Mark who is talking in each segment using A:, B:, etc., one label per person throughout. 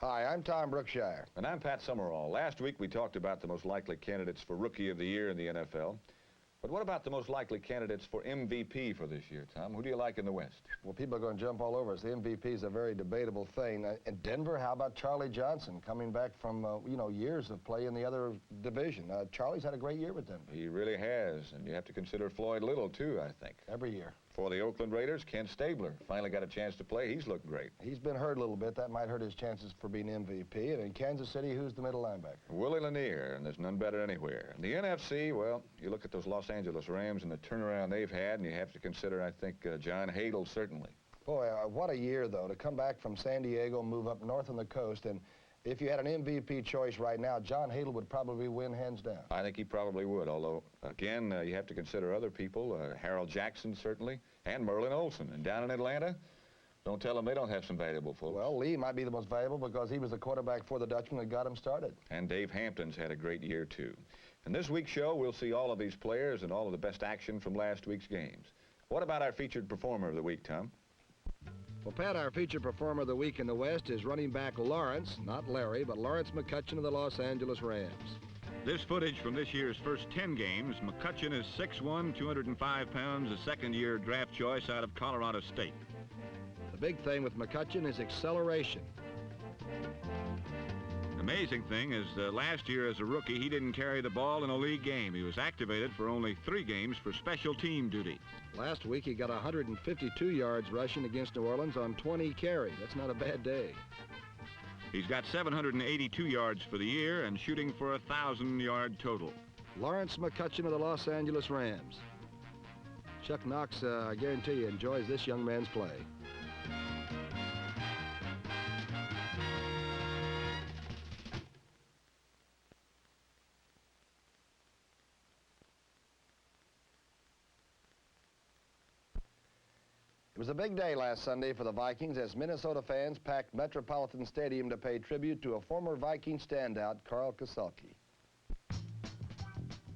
A: Hi, I'm Tom Brookshire.
B: And I'm Pat Summerall. Last week we talked about the most likely candidates for Rookie of the Year in the NFL. But what about the most likely candidates for MVP for this year, Tom? Who do you like in the West?
A: Well, people are going to jump all over us. The MVP is a very debatable thing. In Denver, how about Charlie Johnson coming back from, years of play in the other division? Charlie's had a great year with Denver.
B: He really has. And you have to consider Floyd Little, too, I think.
A: Every year.
B: For the Oakland Raiders, Ken Stabler finally got a chance to play. He's looked great.
A: He's been hurt a little bit. That might hurt his chances for being MVP. And in Kansas City, who's the middle linebacker?
B: Willie Lanier, and there's none better anywhere. In the NFC, well, you look at those Los Angeles Rams and the turnaround they've had, and you have to consider, I think, John Hadl, certainly.
A: Boy, what a year, though, to come back from San Diego, move up north on the coast, and if you had an MVP choice right now, John Hadl would probably win hands down.
B: I think he probably would, although, again, you have to consider other people, Harold Jackson, certainly, and Merlin Olsen. And down in Atlanta, don't tell them they don't have some valuable folks.
A: Well, Lee might be the most valuable because he was the quarterback for the Dutchman that got him started.
B: And Dave Hampton's had a great year, too. In this week's show, we'll see all of these players and all of the best action from last week's games. What about our featured performer of the week, Tom?
A: Well, Pat, our featured performer of the week in the West is running back Lawrence, not Larry, but Lawrence McCutcheon of the Los Angeles Rams.
C: This footage from this year's first 10 games, McCutcheon is 6'1", 205 pounds, a second-year draft choice out of Colorado State.
A: The big thing with McCutcheon is acceleration.
C: Amazing thing is last year as a rookie, he didn't carry the ball in a league game. He was activated for only 3 games for special team duty.
A: Last week, he got 152 yards rushing against New Orleans on 20 carries. That's not a bad day.
C: He's got 782 yards for the year and shooting for a 1,000-yard total.
A: Lawrence McCutcheon of the Los Angeles Rams. Chuck Knox, I guarantee you, enjoys this young man's play. It was a big day last Sunday for the Vikings as Minnesota fans packed Metropolitan Stadium to pay tribute to a former Viking standout, Carl Koselke.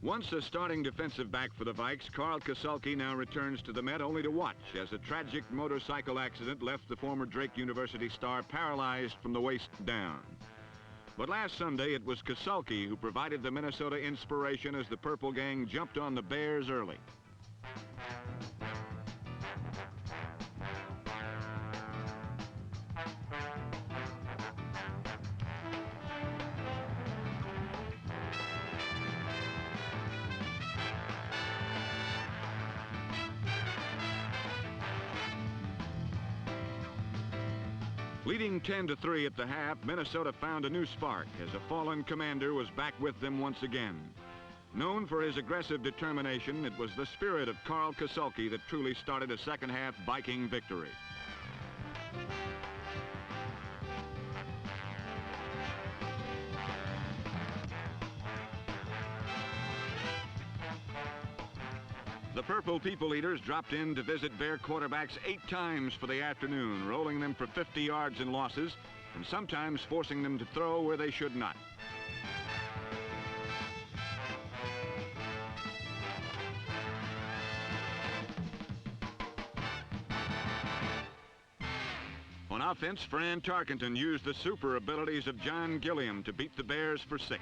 C: Once a starting defensive back for the Vikes, Carl Koselke now returns to the Met only to watch as a tragic motorcycle accident left the former Drake University star paralyzed from the waist down. But last Sunday, it was Koselke who provided the Minnesota inspiration as the Purple Gang jumped on the Bears early. Leading 10-3 at the half, Minnesota found a new spark as a fallen commander was back with them once again. Known for his aggressive determination, it was the spirit of Carl Koselke that truly started a second-half Viking victory. The Purple People Eaters dropped in to visit Bear quarterbacks 8 times for the afternoon, rolling them for 50 yards in losses and sometimes forcing them to throw where they should not. On offense, Fran Tarkenton used the super abilities of John Gilliam to beat the Bears for 6.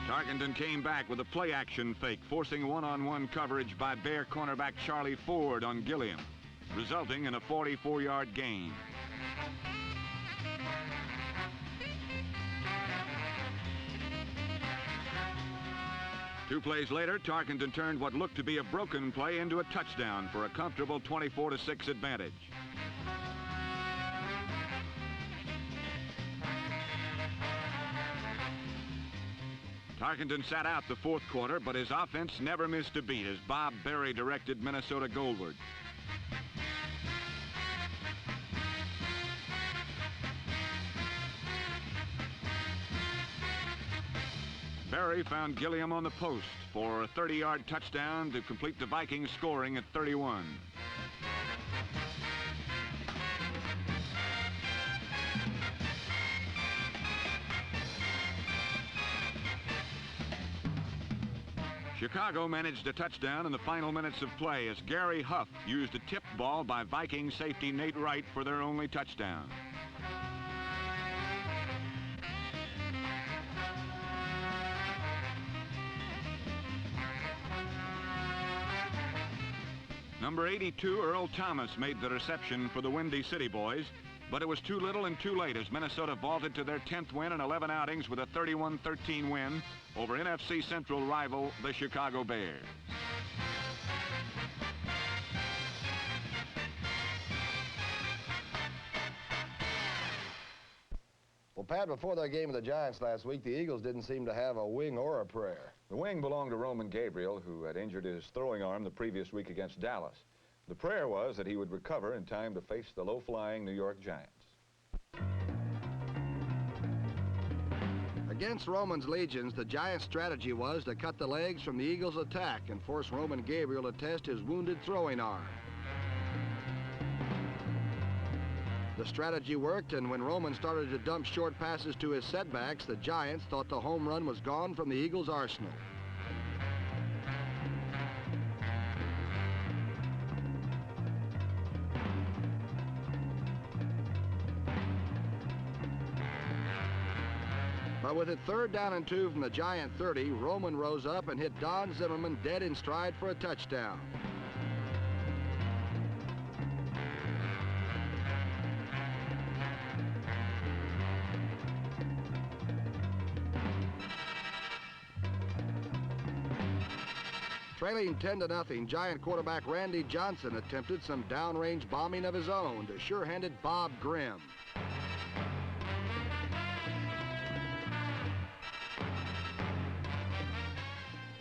C: Tarkenton came back with a play-action fake, forcing one-on-one coverage by Bear cornerback Charlie Ford on Gilliam, resulting in a 44-yard gain. Two plays later, Tarkenton turned what looked to be a broken play into a touchdown for a comfortable 24-6 advantage. Tarkenton sat out the fourth quarter, but his offense never missed a beat as Bob Berry directed Minnesota goalward. Berry found Gilliam on the post for a 30-yard touchdown to complete the Vikings scoring at 31. Chicago managed a touchdown in the final minutes of play as Gary Huff used a tipped ball by Viking safety Nate Wright for their only touchdown. Number 82, Earl Thomas, made the reception for the Windy City boys, but it was too little and too late as Minnesota vaulted to their 10th win in 11 outings with a 31-13 win over NFC Central rival, the Chicago Bears.
A: Well, Pat, before their game of the Giants last week, the Eagles didn't seem to have a wing or a prayer.
B: The wing belonged to Roman Gabriel, who had injured his throwing arm the previous week against Dallas. The prayer was that he would recover in time to face the low-flying New York Giants.
A: Against Roman's legions, the Giants' strategy was to cut the legs from the Eagles' attack and force Roman Gabriel to test his wounded throwing arm. The strategy worked, and when Roman started to dump short passes to his setbacks, the Giants thought the home run was gone from the Eagles' arsenal. But with it 3rd down and 2 from the Giant 30, Roman rose up and hit Don Zimmerman dead in stride for a touchdown. Trailing 10-0, Giant quarterback Randy Johnson attempted some downrange bombing of his own to sure-handed Bob Grimm.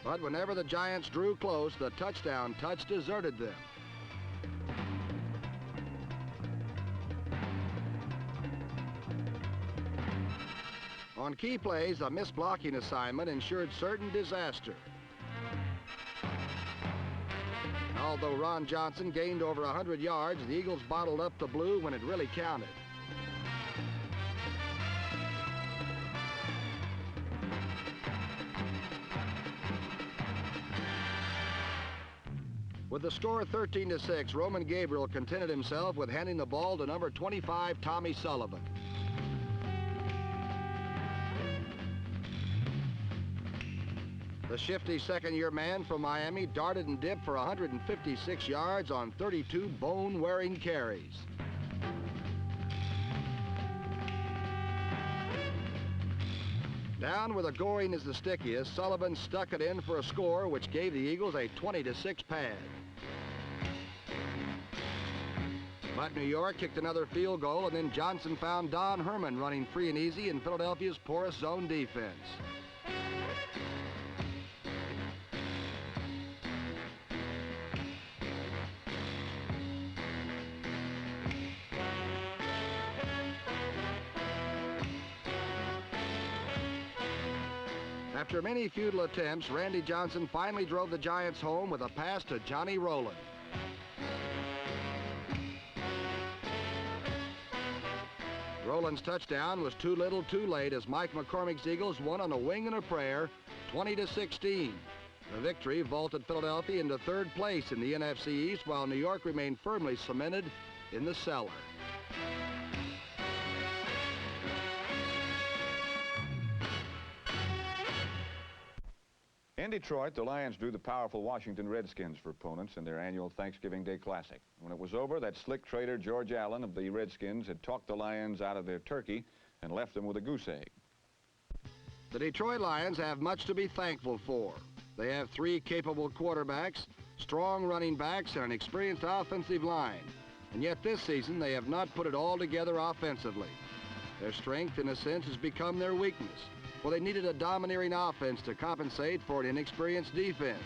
A: But whenever the Giants drew close, the touchdown touch deserted them. On key plays, a missed blocking assignment ensured certain disaster. Although Ron Johnson gained over 100 yards, the Eagles bottled up the blue when it really counted. With the score 13-6, Roman Gabriel contented himself with handing the ball to number 25, Tommy Sullivan. The shifty second-year man from Miami darted and dipped for 156 yards on 32 bone-wearing carries. Down where the goring is the stickiest, Sullivan stuck it in for a score which gave the Eagles a 20-6 pad. But New York kicked another field goal, and then Johnson found Don Herman running free and easy in Philadelphia's porous zone defense. After many futile attempts, Randy Johnson finally drove the Giants home with a pass to Johnny Rowland. Rowland's touchdown was too little too late as Mike McCormick's Eagles won on a wing and a prayer, 20-16. The victory vaulted Philadelphia into 3rd place in the NFC East, while New York remained firmly cemented in the cellar.
B: In Detroit, the Lions drew the powerful Washington Redskins for opponents in their annual Thanksgiving Day Classic. When it was over, that slick trader George Allen of the Redskins had talked the Lions out of their turkey and left them with a goose egg.
A: The Detroit Lions have much to be thankful for. They have 3 capable quarterbacks, strong running backs, and an experienced offensive line. And yet this season, they have not put it all together offensively. Their strength, in a sense, has become their weakness. Well, they needed a domineering offense to compensate for an inexperienced defense.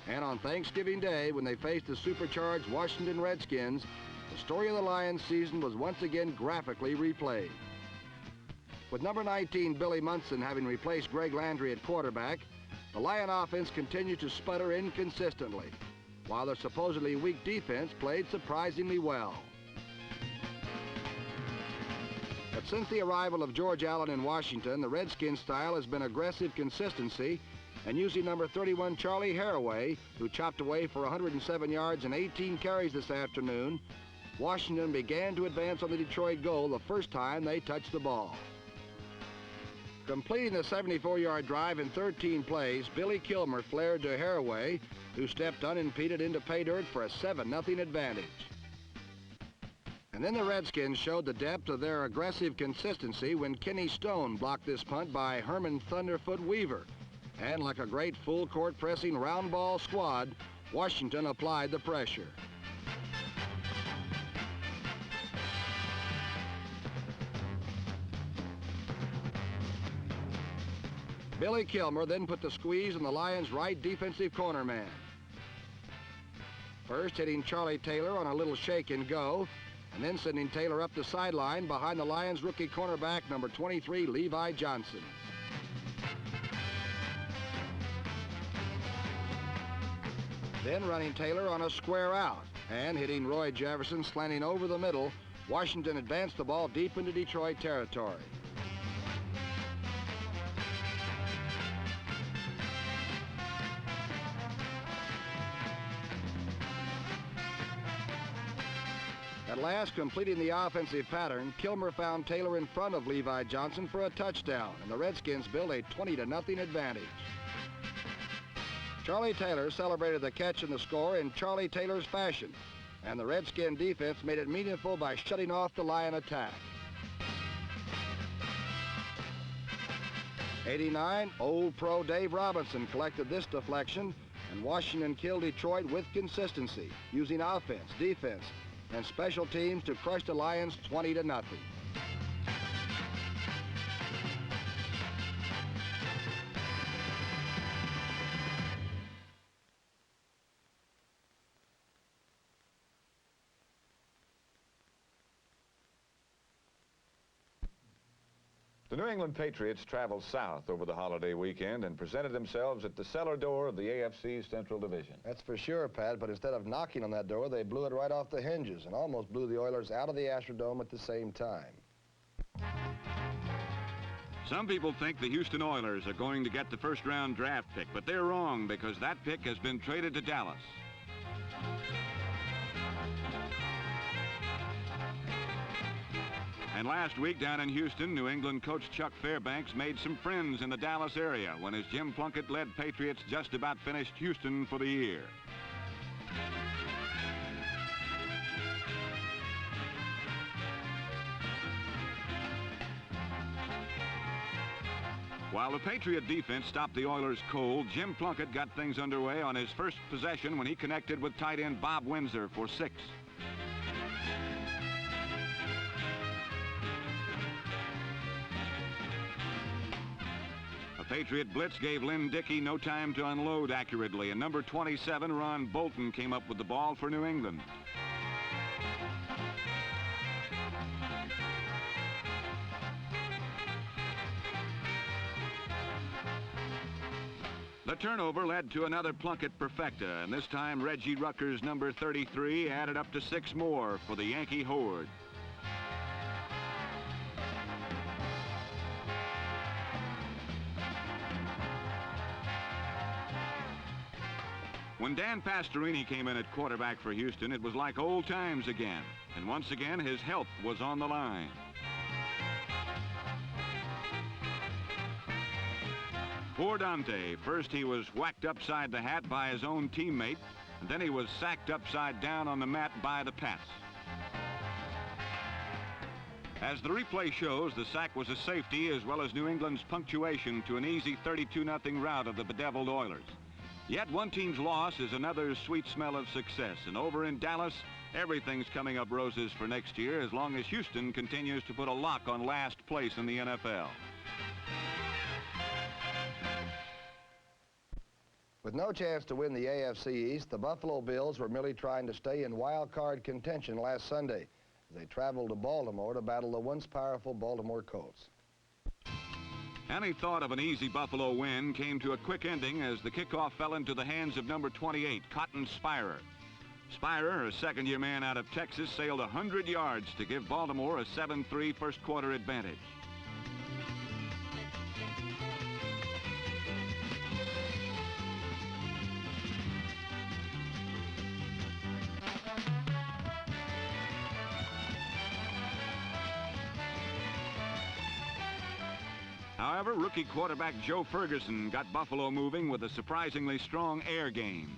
A: And on Thanksgiving Day, when they faced the supercharged Washington Redskins, the story of the Lions season was once again graphically replayed. With number 19, Billy Munson, having replaced Greg Landry at quarterback, the Lion offense continued to sputter inconsistently, while their supposedly weak defense played surprisingly well. But since the arrival of George Allen in Washington, the Redskins style has been aggressive consistency And using number 31 Charlie Haraway, who chopped away for 107 yards and 18 carries this afternoon, Washington began to advance on the Detroit goal the first time they touched the ball. Completing the 74-yard drive in 13 plays, Billy Kilmer flared to Haraway, who stepped unimpeded into pay dirt for a 7-0 advantage. And then the Redskins showed the depth of their aggressive consistency when Kenny Stone blocked this punt by Herman Thunderfoot Weaver. And like a great full-court pressing round ball squad, Washington applied the pressure. Billy Kilmer then put the squeeze on the Lions' right defensive corner man. First hitting Charlie Taylor on a little shake and go, and then sending Taylor up the sideline behind the Lions' rookie cornerback, number 23, Levi Johnson. Then running Taylor on a square out, and hitting Roy Jefferson slanting over the middle, Washington advanced the ball deep into Detroit territory. At last, completing the offensive pattern, Kilmer found Taylor in front of Levi Johnson for a touchdown, and the Redskins built a 20-0 advantage. Charlie Taylor celebrated the catch and the score in Charlie Taylor's fashion, and the Redskin defense made it meaningful by shutting off the Lion attack. 89, old pro Dave Robinson collected this deflection, and Washington killed Detroit with consistency, using offense, defense, and special teams to crush the Lions 20-0.
B: The New England Patriots traveled south over the holiday weekend and presented themselves at the cellar door of the AFC's Central Division.
A: That's for sure, Pat, but instead of knocking on that door, they blew it right off the hinges and almost blew the Oilers out of the Astrodome at the same time.
C: Some people think the Houston Oilers are going to get the first-round draft pick, but they're wrong because that pick has been traded to Dallas. And last week down in Houston, New England coach Chuck Fairbanks made some friends in the Dallas area when his Jim Plunkett-led Patriots just about finished Houston for the year. While the Patriot defense stopped the Oilers cold, Jim Plunkett got things underway on his first possession when he connected with tight end Bob Windsor for 6. A Patriot blitz gave Lynn Dickey no time to unload accurately, and number 27, Ron Bolton, came up with the ball for New England. The turnover led to another Plunkett perfecta, and this time Reggie Rucker's number 33 added up to 6 more for the Yankee horde. When Dan Pastorini came in at quarterback for Houston, it was like old times again, and once again his health was on the line. Poor Dante. First he was whacked upside the hat by his own teammate, and then he was sacked upside down on the mat by the Pats. As the replay shows, the sack was a safety as well as New England's punctuation to an easy 32-0 rout of the bedeviled Oilers. Yet one team's loss is another sweet smell of success, and over in Dallas, everything's coming up roses for next year as long as Houston continues to put a lock on last place in the NFL.
A: With no chance to win the AFC East, the Buffalo Bills were merely trying to stay in wild card contention last Sunday as they traveled to Baltimore to battle the once powerful Baltimore Colts.
C: Any thought of an easy Buffalo win came to a quick ending as the kickoff fell into the hands of number 28, Cotton Spirer. Spirer, a second-year man out of Texas, sailed 100 yards to give Baltimore a 7-3 first-quarter advantage. However, rookie quarterback Joe Ferguson got Buffalo moving with a surprisingly strong air game.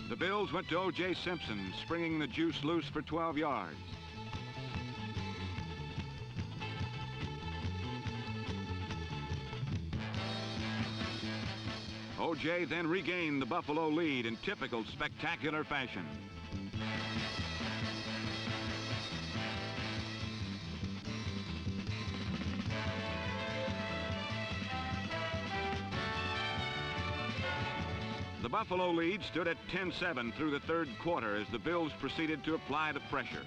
C: The Bills went to O.J. Simpson, springing the juice loose for 12 yards. O.J. then regained the Buffalo lead in typical spectacular fashion. The Buffalo lead stood at 10-7 through the third quarter as the Bills proceeded to apply the pressure.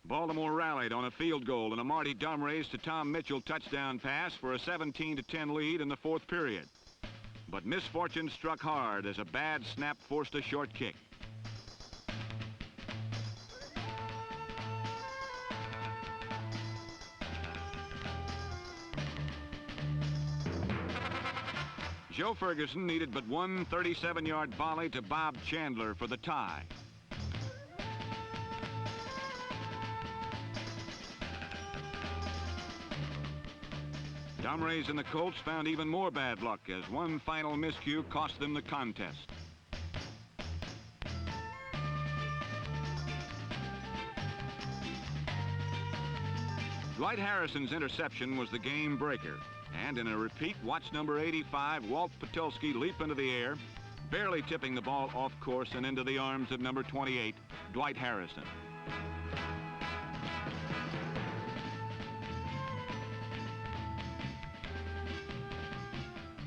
C: Baltimore rallied on a field goal and a Marty Dumrays to Tom Mitchell touchdown pass for a 17-10 lead in the fourth period. But misfortune struck hard as a bad snap forced a short kick. Joe Ferguson needed but one 37-yard volley to Bob Chandler for the tie. Dumrays and the Colts found even more bad luck as one final miscue cost them the contest. Dwight Harrison's interception was the game breaker. And in a repeat, watch number 85, Walt Patulski, leap into the air, barely tipping the ball off course and into the arms of number 28, Dwight Harrison.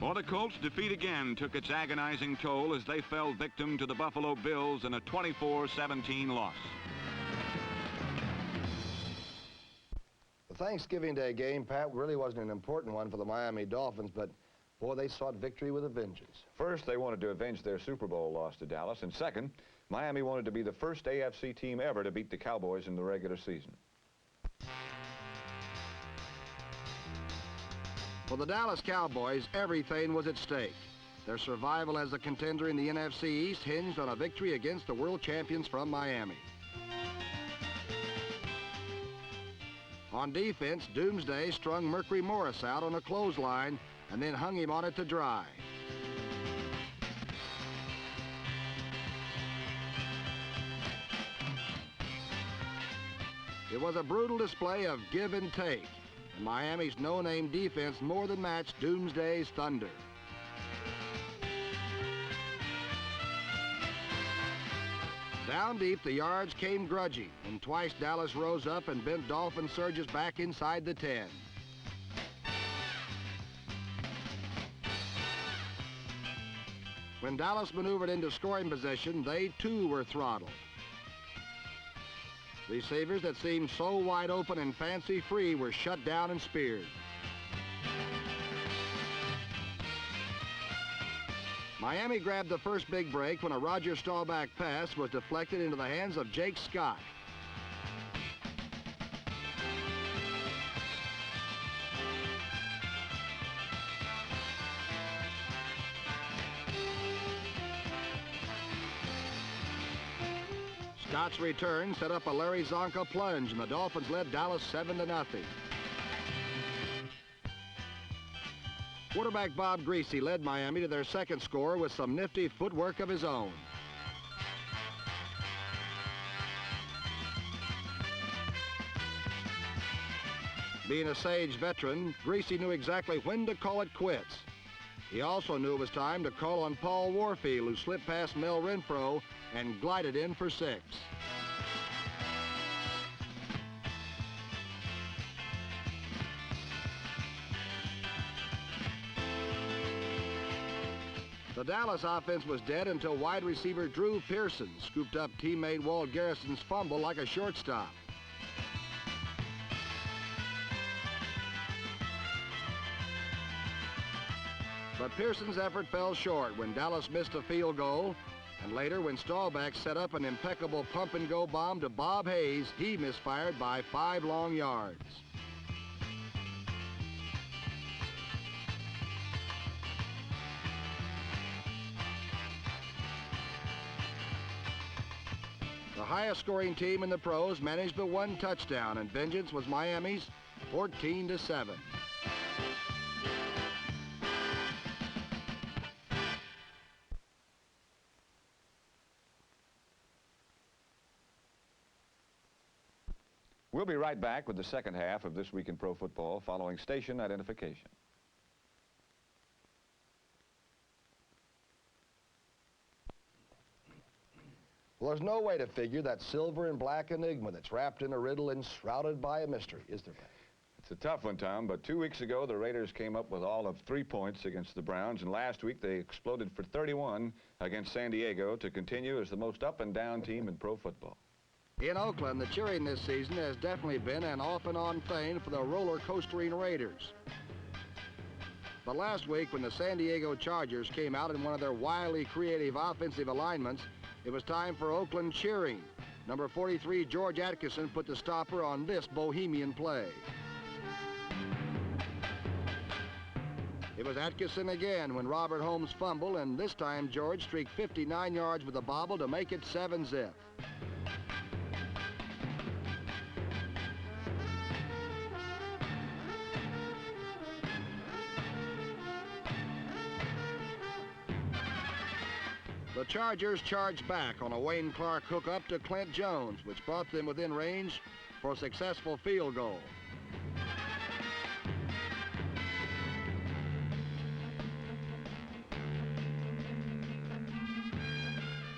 C: For the Colts, defeat again took its agonizing toll as they fell victim to the Buffalo Bills in a 24-17 loss.
A: The Thanksgiving Day game, Pat, really wasn't an important one for the Miami Dolphins, but, boy, they sought victory with a vengeance.
B: First, they wanted to avenge their Super Bowl loss to Dallas, and second, Miami wanted to be the first AFC team ever to beat the Cowboys in the regular season.
A: For the Dallas Cowboys, everything was at stake. Their survival as a contender in the NFC East hinged on a victory against the world champions from Miami. On defense, Doomsday strung Mercury Morris out on a clothesline and then hung him on it to dry. It was a brutal display of give and take. And Miami's no-name defense more than matched Doomsday's thunder. Down deep, the yards came grudging, and twice Dallas rose up and bent Dolphin surges back inside the 10. When Dallas maneuvered into scoring position, they too were throttled. Receivers that seemed so wide open and fancy-free were shut down and speared. Miami grabbed the first big break when a Roger Staubach pass was deflected into the hands of Jake Scott. Scott's return set up a Larry Zonka plunge, and the Dolphins led Dallas 7-0. Quarterback Bob Greasy led Miami to their second score with some nifty footwork of his own. Being a sage veteran, Greasy knew exactly when to call it quits. He also knew it was time to call on Paul Warfield, who slipped past Mel Renfro and glided in for 6. The Dallas offense was dead until wide receiver Drew Pearson scooped up teammate Walt Garrison's fumble like a shortstop. But Pearson's effort fell short when Dallas missed a field goal, And later, when Staubach set up an impeccable pump-and-go bomb to Bob Hayes, he misfired by 5 long yards. The highest-scoring team in the pros managed but 1 touchdown, and vengeance was Miami's 14-7.
B: We'll be right back with the second half of This Week in Pro Football following station identification.
A: Well, there's no way to figure that silver and black enigma that's wrapped in a riddle and shrouded by a mystery, is there, Pat?
B: It's a tough one, Tom, but 2 weeks ago, the Raiders came up with all of 3 points against the Browns, and last week they exploded for 31 against San Diego to continue as the most up-and-down team in pro football.
A: In Oakland, the cheering this season has definitely been an off-and-on thing for the roller-coastering Raiders. But last week, when the San Diego Chargers came out in one of their wildly creative offensive alignments, it was time for Oakland cheering. Number 43, George Atkinson, put the stopper on this bohemian play. It was Atkinson again when Robert Holmes fumbled, and this time George streaked 59 yards with a bobble to make it 7-zip. The Chargers charged back on a Wayne Clark hookup to Clint Jones, which brought them within range for a successful field goal.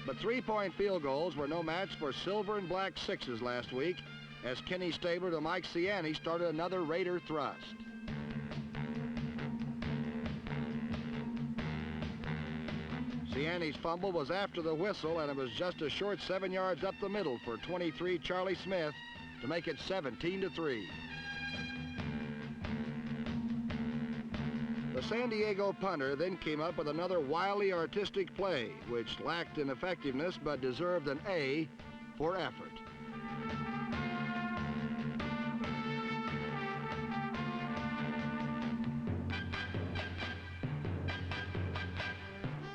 A: But 3-point field goals were no match for silver and black sixes last week, as Kenny Stabler to Mike Ciani started another Raider thrust. Ciani's fumble was after the whistle, and it was just a short 7 yards up the middle for 23 Charlie Smith to make it 17-3. The San Diego punter then came up with another wildly artistic play, which lacked in effectiveness but deserved an A for effort.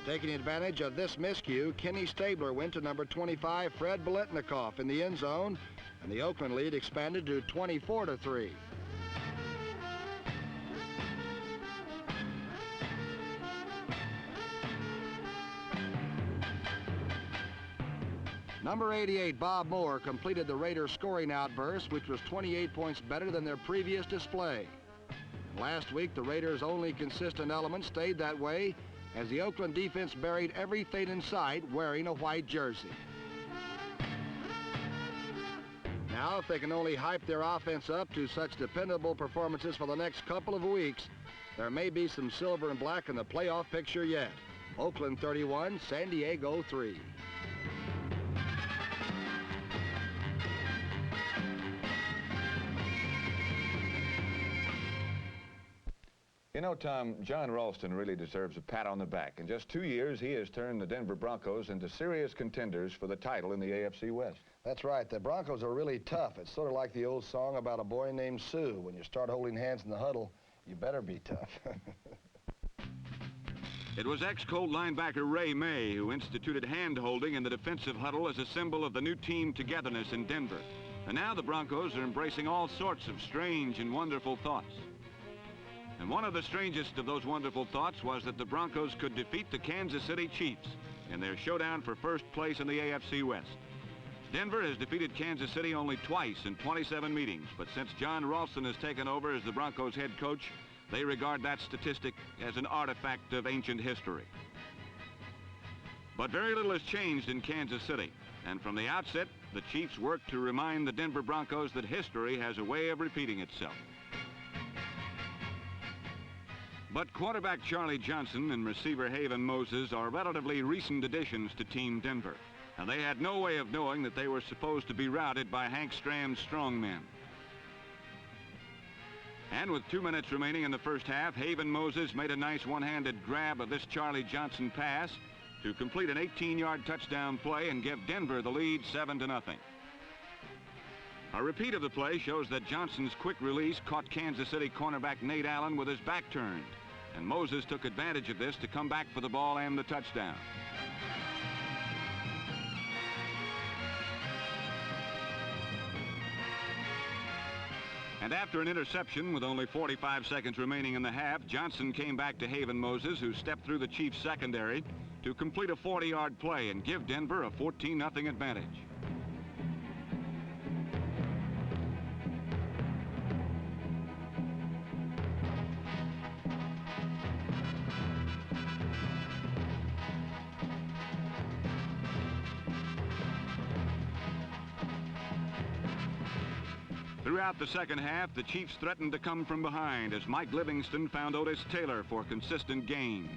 A: Taking advantage of this miscue, Kenny Stabler went to number 25, Fred Biletnikoff, in the end zone, and the Oakland lead expanded to 24-3. Number 88, Bob Moore, completed the Raiders' scoring outburst, which was 28 points better than their previous display. Last week, the Raiders' only consistent element stayed that way, as the Oakland defense buried everything in sight wearing a white jersey. Now, if they can only hype their offense up to such dependable performances for the next couple of weeks, there may be some silver and black in the playoff picture yet. Oakland 31, San Diego 3.
B: You know, Tom, John Ralston really deserves a pat on the back. In just 2 years, he has turned the Denver Broncos into serious contenders for the title in the AFC West.
A: That's right. The Broncos are really tough. It's sort of like the old song about a boy named Sue. When you start holding hands in the huddle, you better be tough.
C: It was ex-Colt linebacker Ray May who instituted hand-holding in the defensive huddle as a symbol of the new team togetherness in Denver. And now the Broncos are embracing all sorts of strange and wonderful thoughts. And one of the strangest of those wonderful thoughts was that the Broncos could defeat the Kansas City Chiefs in their showdown for first place in the AFC West. Denver has defeated Kansas City only twice in 27 meetings, but since John Ralston has taken over as the Broncos head coach, they regard that statistic as an artifact of ancient history. But very little has changed in Kansas City, and from the outset, the Chiefs worked to remind the Denver Broncos that history has a way of repeating itself. But quarterback Charlie Johnson and receiver Haven Moses are relatively recent additions to Team Denver, and they had no way of knowing that they were supposed to be routed by Hank Stram's strongmen. And with 2 minutes remaining in the first half, Haven Moses made a nice one-handed grab of this Charlie Johnson pass, to complete an 18-yard touchdown play and give Denver the lead 7-0. A repeat of the play shows that Johnson's quick release caught Kansas City cornerback Nate Allen with his back turned, and Moses took advantage of this to come back for the ball and the touchdown. And after an interception with only 45 seconds remaining in the half, Johnson came back to Haven Moses, who stepped through the Chiefs' secondary to complete a 40-yard play and give Denver a 14-0 advantage. Throughout the second half, the Chiefs threatened to come from behind as Mike Livingston found Otis Taylor for consistent gains.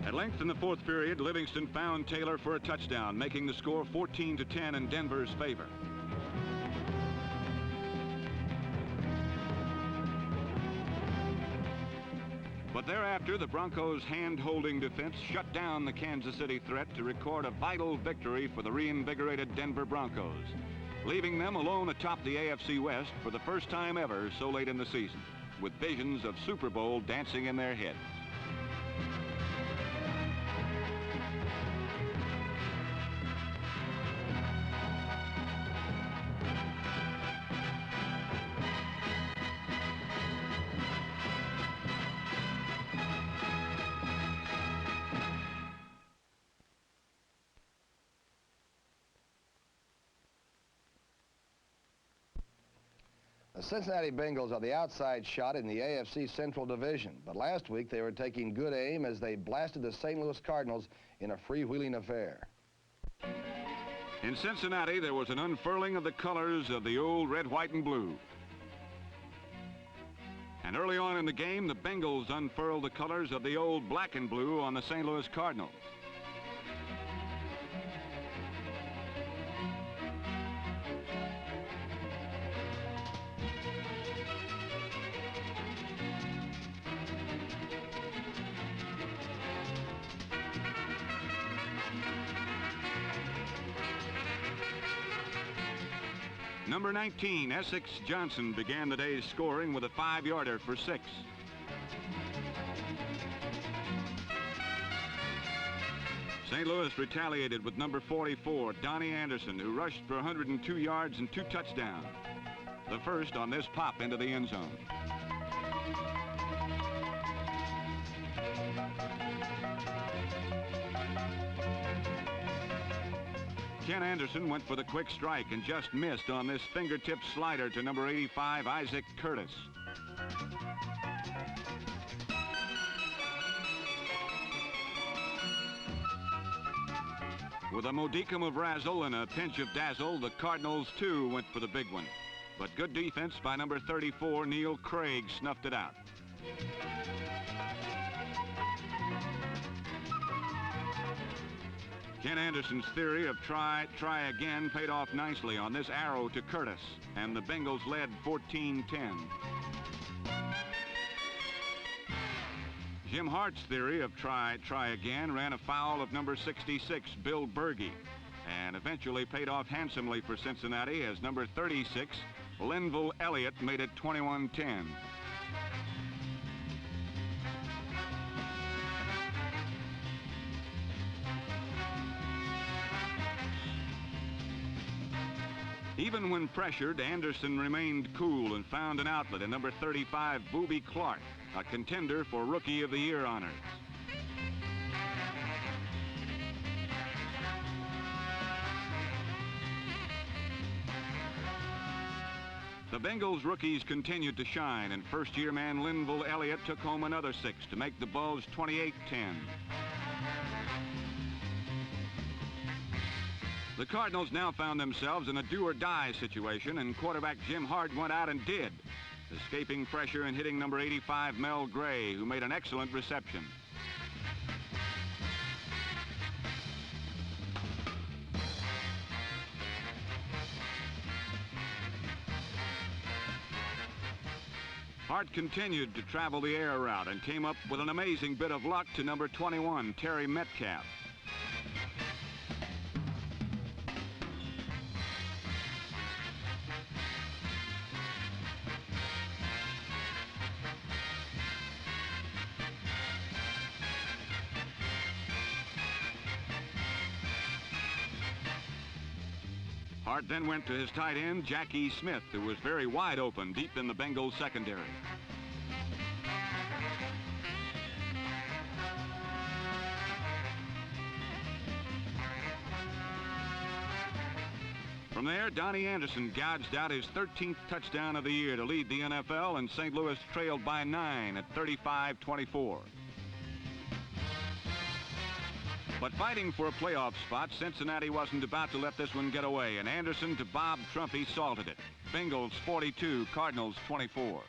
C: At length in the fourth period, Livingston found Taylor for a touchdown, making the score 14-10 in Denver's favor. But thereafter, the Broncos' hand-holding defense shut down the Kansas City threat to record a vital victory for the reinvigorated Denver Broncos, leaving them alone atop the AFC West for the first time ever so late in the season, with visions of Super Bowl dancing in their heads.
A: The Cincinnati Bengals are the outside shot in the AFC Central Division, but last week they were taking good aim as they blasted the St. Louis Cardinals in a freewheeling affair.
C: In Cincinnati, there was an unfurling of the colors of the old red, white, and blue. And early on in the game, the Bengals unfurled the colors of the old black and blue on the St. Louis Cardinals. Number 19, Essex Johnson, began the day's scoring with a 5-yarder for 6. St. Louis retaliated with number 44, Donnie Anderson, who rushed for 102 yards and 2 touchdowns. The first on this pop into the end zone. Ken Anderson went for the quick strike and just missed on this fingertip slider to number 85, Isaac Curtis. With a modicum of razzle and a pinch of dazzle, the Cardinals, too, went for the big one. But good defense by number 34, Neil Craig, snuffed it out. Ken Anderson's theory of try again paid off nicely on this arrow to Curtis, and the Bengals led 14-10. Jim Hart's theory of try again ran afoul of number 66, Bill Berge, and eventually paid off handsomely for Cincinnati as number 36, Linville Elliott, made it 21-10. Even when pressured, Anderson remained cool and found an outlet in number 35, Boobie Clark, a contender for Rookie of the Year honors. The Bengals rookies continued to shine, and first-year man Linville Elliott took home another 6 to make the Bulls 28-10. The Cardinals now found themselves in a do-or-die situation, and quarterback Jim Hart went out and did, escaping pressure and hitting number 85, Mel Gray, who made an excellent reception. Hart continued to travel the air route and came up with an amazing bit of luck to number 21, Terry Metcalf. Hart then went to his tight end, Jackie Smith, who was very wide open deep in the Bengals secondary. From there, Donnie Anderson gouged out his 13th touchdown of the year to lead the NFL, and St. Louis trailed by 9 at 35-24. But fighting for a playoff spot, Cincinnati wasn't about to let this one get away, and Anderson to Bob Trumpy salted it. Bengals 42, Cardinals 24.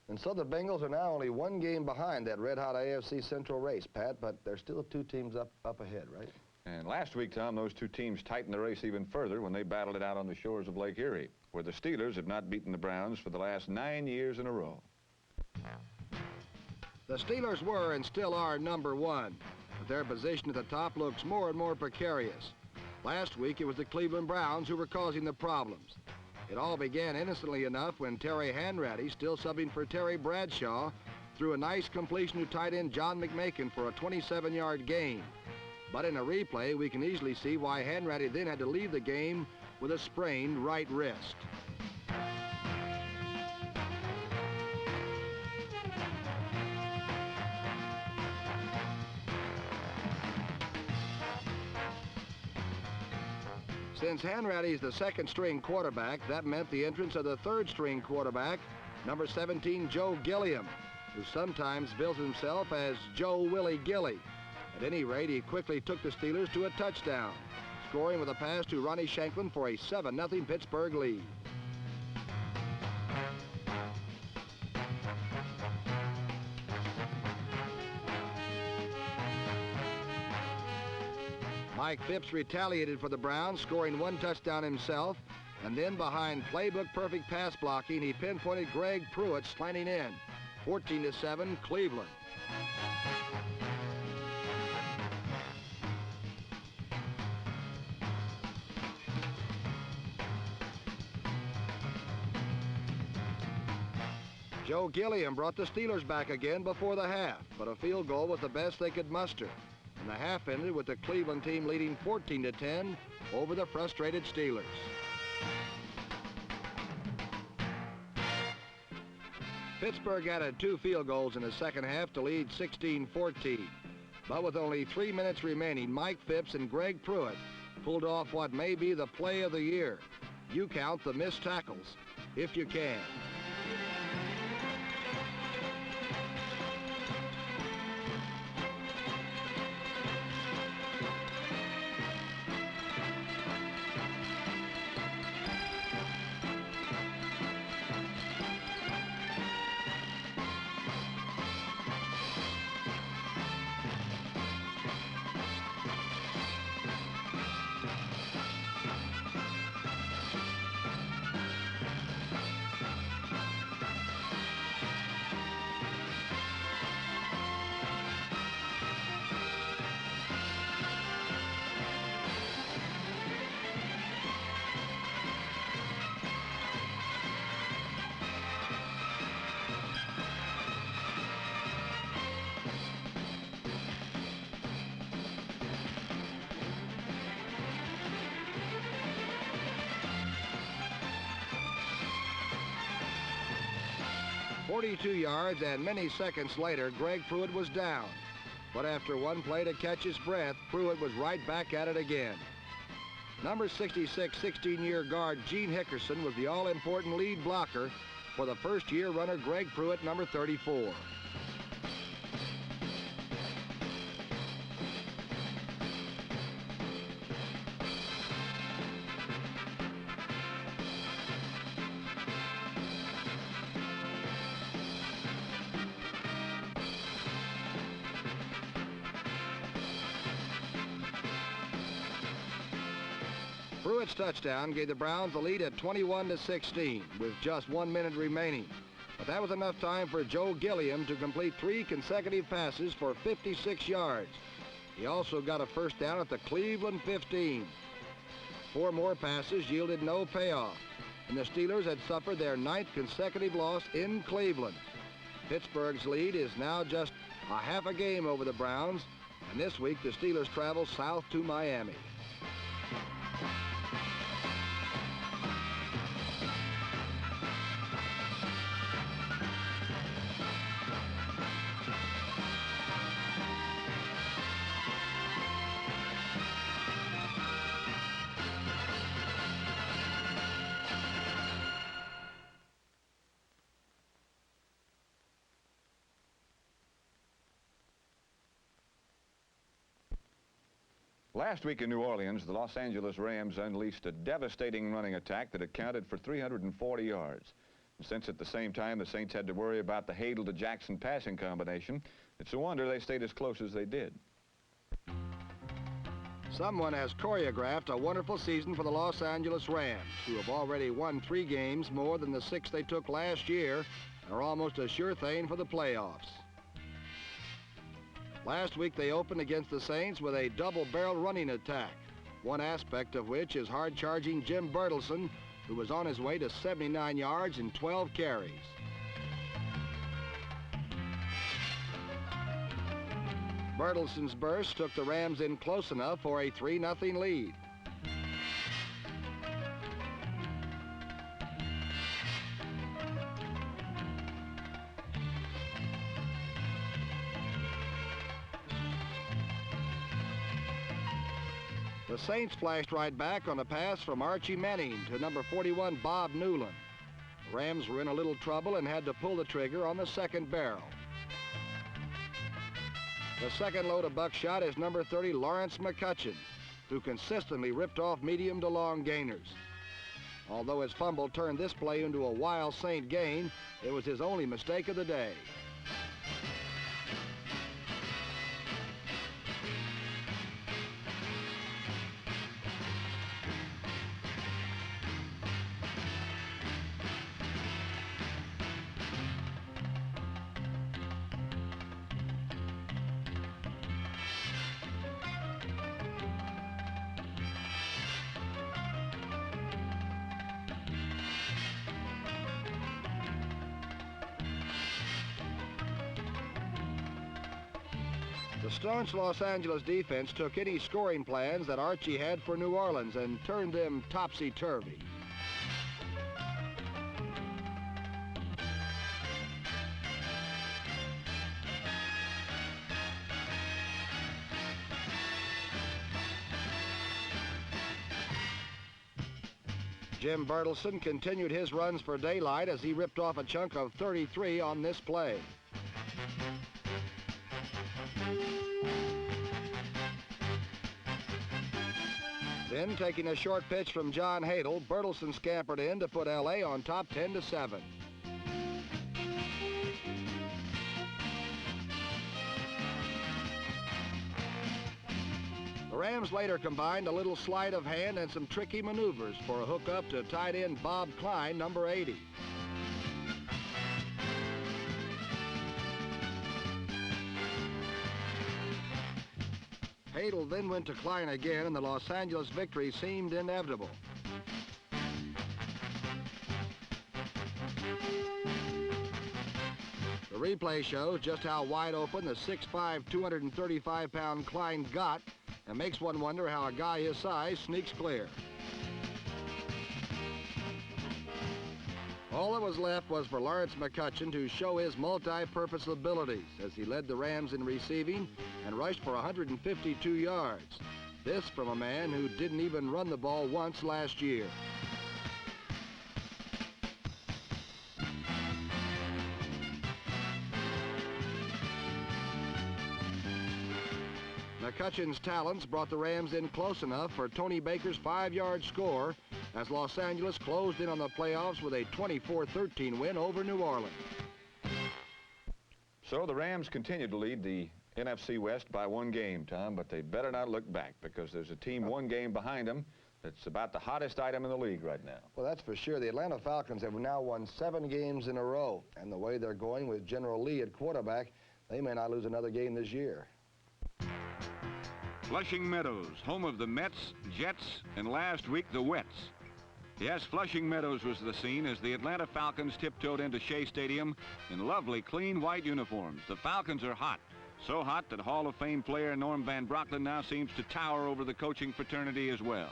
A: And so the Bengals are now only one game behind that red-hot AFC Central race, Pat, but there's still two teams up ahead, right?
B: And last week, Tom, those two teams tightened the race even further when they battled it out on the shores of Lake Erie, where the Steelers have not beaten the Browns for the last 9 years in a row.
A: The Steelers were and still are number one, but their position at the top looks more and more precarious. Last week, it was the Cleveland Browns who were causing the problems. It all began innocently enough when Terry Hanratty, still subbing for Terry Bradshaw, threw a nice completion to tight end John McMakin for a 27-yard gain. But in a replay, we can easily see why Hanratty then had to leave the game with a sprained right wrist. Since Hanratty is the second-string quarterback, that meant the entrance of the third-string quarterback, number 17, Joe Gilliam, who sometimes bills himself as Joe Willie Gilly. At any rate, he quickly took the Steelers to a touchdown, scoring with a pass to Ronnie Shanklin for a 7-0 Pittsburgh lead. Mike Phipps retaliated for the Browns, scoring one touchdown himself, and then behind playbook-perfect pass blocking, he pinpointed Greg Pruitt slanting in. 14-7, Cleveland. Joe Gilliam brought the Steelers back again before the half, but a field goal was the best they could muster. And the half ended with the Cleveland team leading 14-10 over the frustrated Steelers. Pittsburgh added 2 field goals in the second half to lead 16-14. But with only 3 minutes remaining, Mike Phipps and Greg Pruitt pulled off what may be the play of the year. You count the missed tackles, if you can. "42 yards, and many seconds later, Greg Pruitt was down. But after one play to catch his breath, Pruitt was right back at it again. Number 66, 16-year guard Gene Hickerson was the all-important lead blocker for the first-year runner Greg Pruitt, number 34. Devitt's touchdown gave the Browns the lead at 21-16 with just 1 minute remaining. But that was enough time for Joe Gilliam to complete 3 consecutive passes for 56 yards. He also got a first down at the Cleveland 15. 4 more passes yielded no payoff, and the Steelers had suffered their 9th consecutive loss in Cleveland. Pittsburgh's lead is now just a half a game over the Browns, and this week the Steelers travel south to Miami.
B: Last week in New Orleans, the Los Angeles Rams unleashed a devastating running attack that accounted for 340 yards. And since at the same time the Saints had to worry about the Hadel to Jackson passing combination, it's a wonder they stayed as close as they did.
A: Someone has choreographed a wonderful season for the Los Angeles Rams, who have already won 3 games more than the 6 they took last year and are almost a sure thing for the playoffs. Last week they opened against the Saints with a double-barrel running attack, one aspect of which is hard-charging Jim Bertelsen, who was on his way to 79 yards and 12 carries. Bertelsen's burst took the Rams in close enough for a 3-0 lead. The Saints flashed right back on a pass from Archie Manning to number 41, Bob Newland. The Rams were in a little trouble and had to pull the trigger on the second barrel. The second load of buckshot is number 30, Lawrence McCutcheon, who consistently ripped off medium to long gainers. Although his fumble turned this play into a wild Saint gain, it was his only mistake of the day. The staunch Los Angeles defense took any scoring plans that Archie had for New Orleans and turned them topsy-turvy. Jim Bertelsen continued his runs for daylight as he ripped off a chunk of 33 on this play. Then, taking a short pitch from John Hadel, Bertelsen scampered in to put L.A. on top 10-7. The Rams later combined a little sleight of hand and some tricky maneuvers for a hookup to tight end Bob Klein, number 80. Hadel then went to Klein again, and the Los Angeles victory seemed inevitable. The replay shows just how wide open the 6'5", 235-pound Klein got, and makes one wonder how a guy his size sneaks clear. All that was left was for Lawrence McCutcheon to show his multi-purpose abilities as he led the Rams in receiving and rushed for 152 yards. This from a man who didn't even run the ball once last year. McCutcheon's talents brought the Rams in close enough for Tony Baker's 5-yard score as Los Angeles closed in on the playoffs with a 24-13 win over New Orleans.
B: So the Rams continue to lead the NFC West by 1 game, Tom, but they better not look back because there's a team 1 game behind them It's about the hottest item in the league right now.
A: Well, that's for sure. The Atlanta Falcons have now won 7 games in a row. And the way they're going with General Lee at quarterback, they may not lose another game this year.
C: Flushing Meadows, home of the Mets, Jets, and last week the Wets. Yes, Flushing Meadows was the scene as the Atlanta Falcons tiptoed into Shea Stadium in lovely, clean white uniforms. The Falcons are hot. So hot that Hall of Fame player Norm Van Brocklin now seems to tower over the coaching fraternity as well.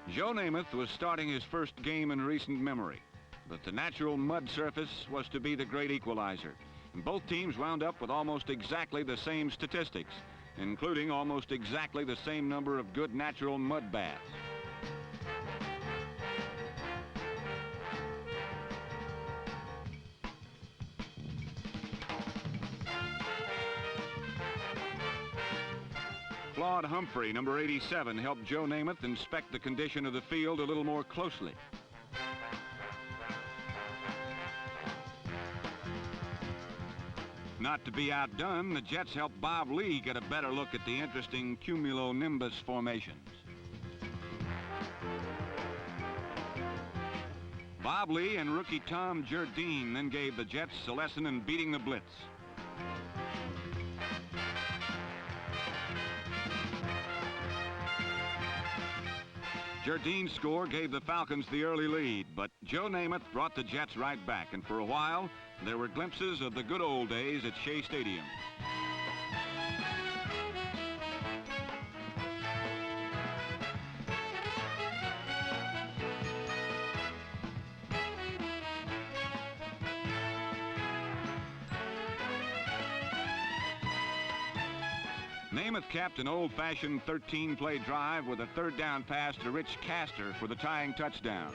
C: Joe Namath was starting his first game in recent memory, but the natural mud surface was to be the great equalizer. And both teams wound up with almost exactly the same statistics, including almost exactly the same number of good natural mud baths. Claude Humphrey, number 87, helped Joe Namath inspect the condition of the field a little more closely. Not to be outdone, the Jets helped Bob Lee get a better look at the interesting cumulonimbus formations. Bob Lee and rookie Tom Jardine then gave the Jets a lesson in beating the blitz. Jardine's score gave the Falcons the early lead, but Joe Namath brought the Jets right back, and for a while, there were glimpses of the good old days at Shea Stadium. Namath capped an old-fashioned 13-play drive with a third down pass to Rich Castor for the tying touchdown.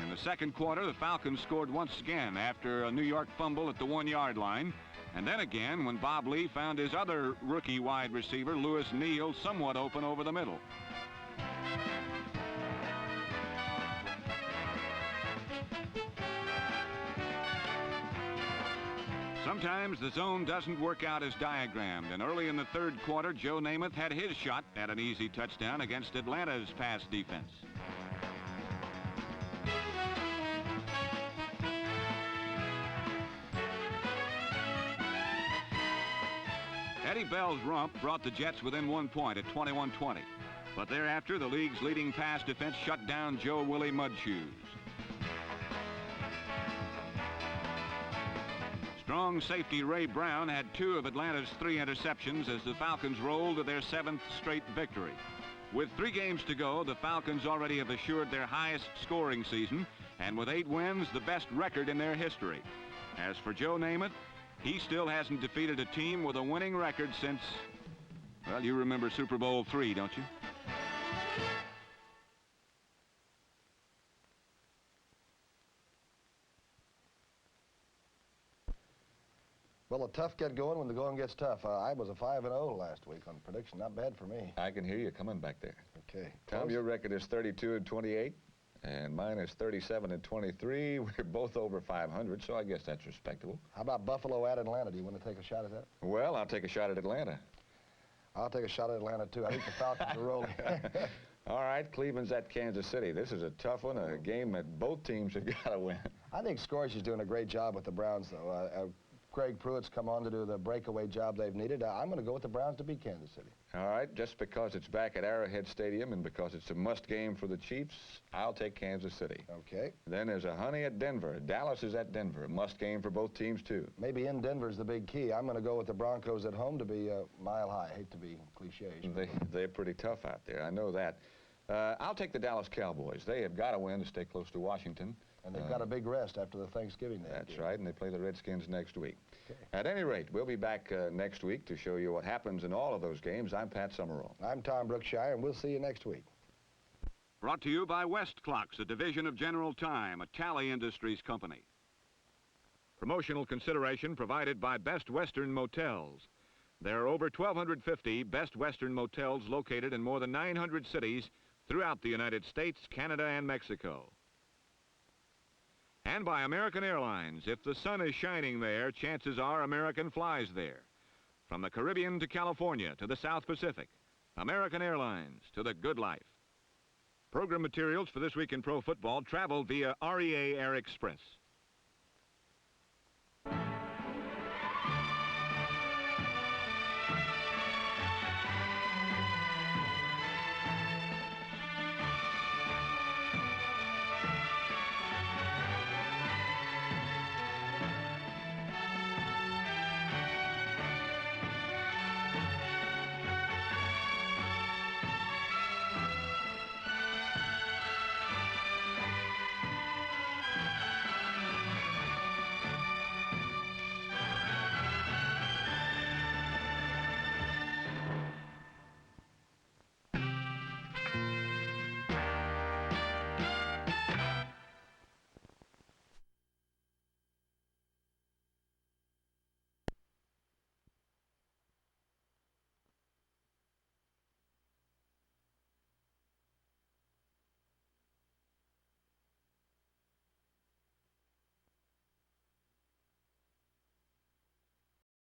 C: In the second quarter, the Falcons scored once again after a New York fumble at the 1-yard line, and then again when Bob Lee found his other rookie wide receiver, Lewis Neal, somewhat open over the middle. Sometimes the zone doesn't work out as diagrammed, and early in the third quarter, Joe Namath had his shot at an easy touchdown against Atlanta's pass defense. Eddie Bell's romp brought the Jets within 1 point at 21-20, but thereafter the league's leading pass defense shut down Joe Willie Mudshoes. Strong safety Ray Brown had 2 of Atlanta's 3 interceptions as the Falcons rolled to their 7th straight victory. With 3 games to go, the Falcons already have assured their highest scoring season, and with 8 wins, the best record in their history. As for Joe Namath, he still hasn't defeated a team with a winning record since, well, you remember Super Bowl III, don't you?
A: Well, the tough get going when the going gets tough. I was a 5-0 last week on prediction. Not bad for me.
B: I can hear you coming back there.
A: Okay.
B: Tom,
A: Close?
B: your record is 32-28, and mine is 37-23. We're both over 500, so I guess that's respectable.
A: How about Buffalo at Atlanta? Do you want to take a shot at that?
B: Well, I'll take a shot at Atlanta.
A: I'll take a shot at Atlanta, too. I think the Falcons are rolling.
B: All right, Cleveland's at Kansas City. This is a tough one, a game that both teams have got to win.
A: I think Scorch is doing a great job with the Browns, though. Craig Pruitt's come on to do the breakaway job they've needed. I'm going to go with the Browns to beat Kansas City.
B: All right, just because it's back at Arrowhead Stadium and because it's a must game for the Chiefs, I'll take Kansas City.
A: Okay.
B: Then there's a honey at Denver. Dallas is at Denver. A must game for both teams, too.
A: Maybe in Denver's the big key. I'm going to go with the Broncos at home to be mile high. I hate to be cliché.
B: They're pretty tough out there. I know that. I'll take the Dallas Cowboys. They have got to win to stay close to Washington.
A: And they've got a big rest after the Thanksgiving day.
B: That's right, and they play the Redskins next week.
A: Okay.
B: At any rate, we'll be back next week to show you what happens in all of those games. I'm Pat Summerall.
A: I'm Tom Brookshire, and we'll see you next week.
C: Brought to you by West Clocks, a division of General Time, a Tally Industries company. Promotional consideration provided by Best Western Motels. There are over 1,250 Best Western Motels located in more than 900 cities throughout the United States, Canada, and Mexico. And by American Airlines. If the sun is shining there, chances are American flies there. From the Caribbean to California to the South Pacific, American Airlines to the good life. Program materials for This Week in Pro Football travel via REA Air Express.